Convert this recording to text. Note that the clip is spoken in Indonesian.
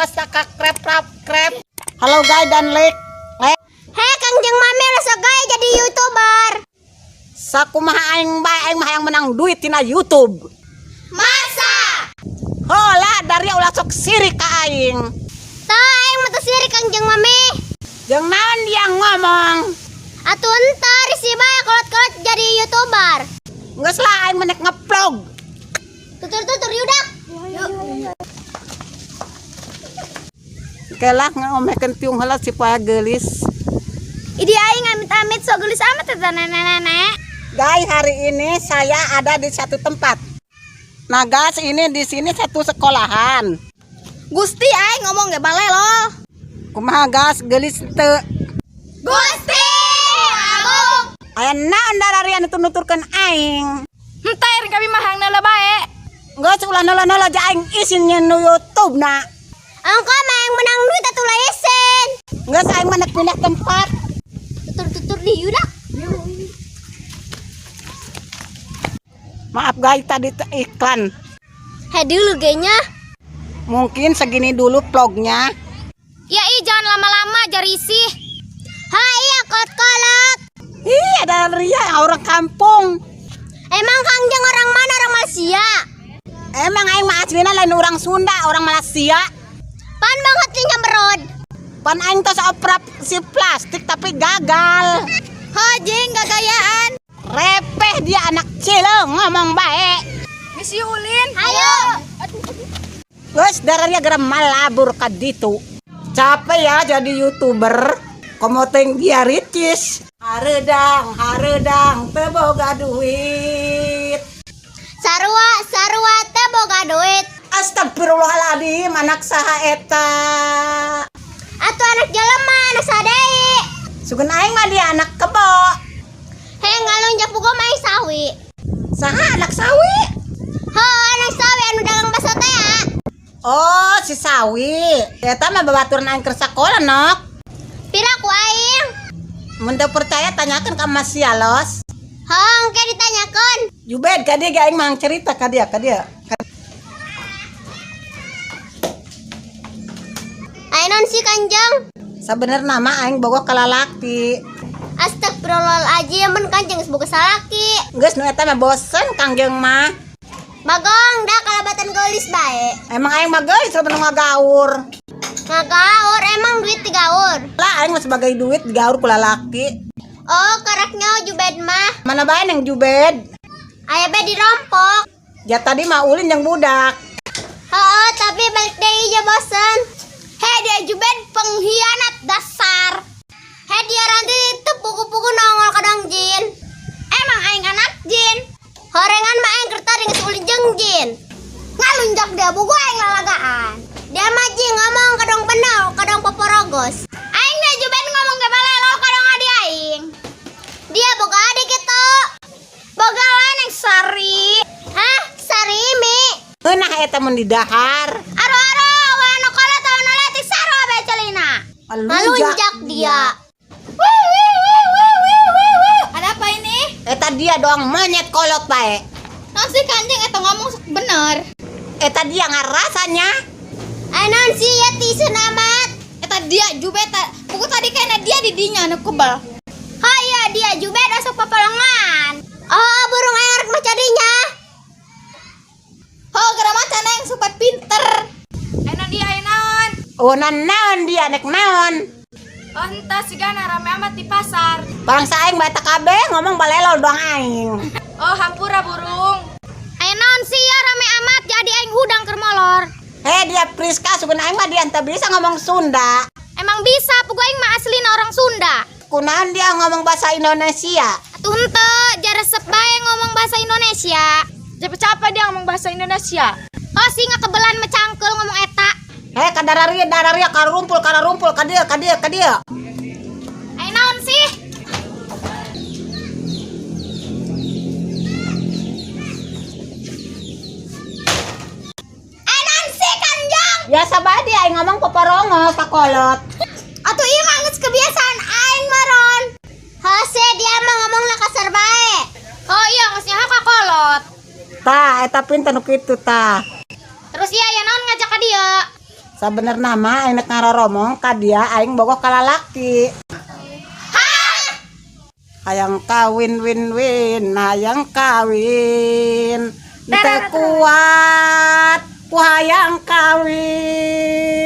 pasaka krep. Halo guys dan like. Hei Kangjeng Mami rasa gaya jadi YouTuber. Sakumaha aing mah yang menang duit tina YouTube. Masa? Hola dari ulah sok sirik ka aing. Tah aing mah teu sirik Kangjeng Mami. Jeung naon dia ngomong? Atuh entar si bae kolot-kolot jadi YouTuber. Geus lah aing menek ngeplog. Tutur yudak. Kelah ngomekeun tiung heula supaya geulis. Idi aing amit-amit so gelis amat eta nenek-nenek. Guys, hari ini saya ada di satu tempat. Nah guys, ini di sini satu sekolahan. Gusti aing ngomong ge balelo. Kumaha guys, geulis teu? Gusti agung. Aya naon dararian itu nuturkeun aing? Henteu kami mah hangna bae. Geus ulah nola-nola ja aing isin nu YouTube na. Engkau mah yang menang duit atuh lah isin. Geus aing mah pindah tempat. Tutur di yudak. Maaf guys, tadi iklan. Hei dulu genya. Mungkin segini dulu vlognya. Ya jangan lama-lama jarisi. Hai iya kolot-kolot. Ih, ada Ria orang kampung. Emang Kangjeng orang mana, orang Malaysia? Emang aing mah aslina lain orang Sunda, orang Malaysia. Pan banget nih nyamberod. Pan aing tos operasi plastik tapi gagal. Hajing gagayaan. Repeh dia anak cileng ngomong baik. Misi Ulin. Ayo. Guys, darahnya geram malabur ka ditu. Capek ya jadi YouTuber. Komoteng dia ricis. Haredang teu boga duit. Sarua teh boga duit. Astagfirullahaladzim, anak saha eta? Atuh anak jelema, anak sadai. Sugan aing mah dia anak kebo. Hei ngalunjak pugo main sawi. Saha anak sawi? Ho, anak sawi anu dagang bakso teh ya. Oh, si sawi. Eta mah babaturan aing keur sakola, Nok. Pira ku aing? Mun teu percaya tanyakeun ka Mas Sialos. Hong, ke ditanyakeun. Jubed ka dia aing mang cerita ka dia. Ainon si Kanjeng. Sabenerna nama aing boga ka lalaki. Astagfirullahaladzim, mun Kanjeng geus boga salaki. Geus nu eta mah bosen Kangjeng mah. Bagong dah kalabatan geulis bae. Emang aing mah geus sabenerna ngagaur. Ngagaur emang duit digaur. Lah aing mah sebagai duit digaur ku lalaki. Oh, karaknya Jubed mah. Mana bae neng Jubed? Aya be dirompok. Ya tadi mah ulin yang budak. Heeh, tapi balik deui aja bosen. Hei dia Jubed pengkhianat dasar. Hei dia ranti teu pugu-pugu nongol kadang jin. Emang aing anak jin. Horengan mah aing keur tadi geus ulin jeung jin. Ngalunjak dia bugu aing lalagaan. Dia mah jin ngomong kadang bener, kadang poporogos. Aing dia Jubed ngomong ke balelo kadang adi aing. Dia boga adik itu. Boga laneng Sari. Hah? Sarimi. Eunah eta mun di dahar. Aro anu kala tahun letik saro abe celina. Ngalunjak dia. Ada apa ini? Eta dia doang monyet kolot bae. Nasi Kanjeng eta ngomong bener. Eta dia ngarasanya. Anon si ya tisu namat. Eta dia Jubeta. Pokok tadi kayaknya dia di dinya anu kebal. Oh iya dia Jubeta asup papalangan. Oh burung air mah cadinya. Oh gara macan yang super pinter. Anon dia anon. Oh naon dia nek naon. Oh entah si Gana rame amat di pasar. Bangsa aing bae kabeh ngomong balelol doang aing. Oh hampura burung. Anon si ya rame amat jadi aing hudang keur molor. Dia Priska sugan aing mah dia teu bisa ngomong Sunda. Emang bisa, pugu aing mah aslina orang Sunda. Kunaon dia ngomong bahasa Indonesia? Atuh henteu, jaresep bae ngomong bahasa Indonesia. Capek-capek dia ngomong bahasa Indonesia. Oh singa kebelan mecangkeul ngomong eta. Dararia karumpul ka dia. Ai naon sih? Kanjeng. Biasa bae dia aing ngomong poporongos ka kolot. Atuh ieu mah geus kebiasaan aing maron. Hose dia mah ngomongna kasar bae. Oh iya geus nyaho ka kolot. Tah eta pinten nu kitu tah. Terus iya ya naon ngajak ka dia? Sebenarnya mah aing ngaroromong ka dia aing bogoh ka lalaki. Hayang kawin win-win, hayang kawin. Teu kuat ku hayang kawin.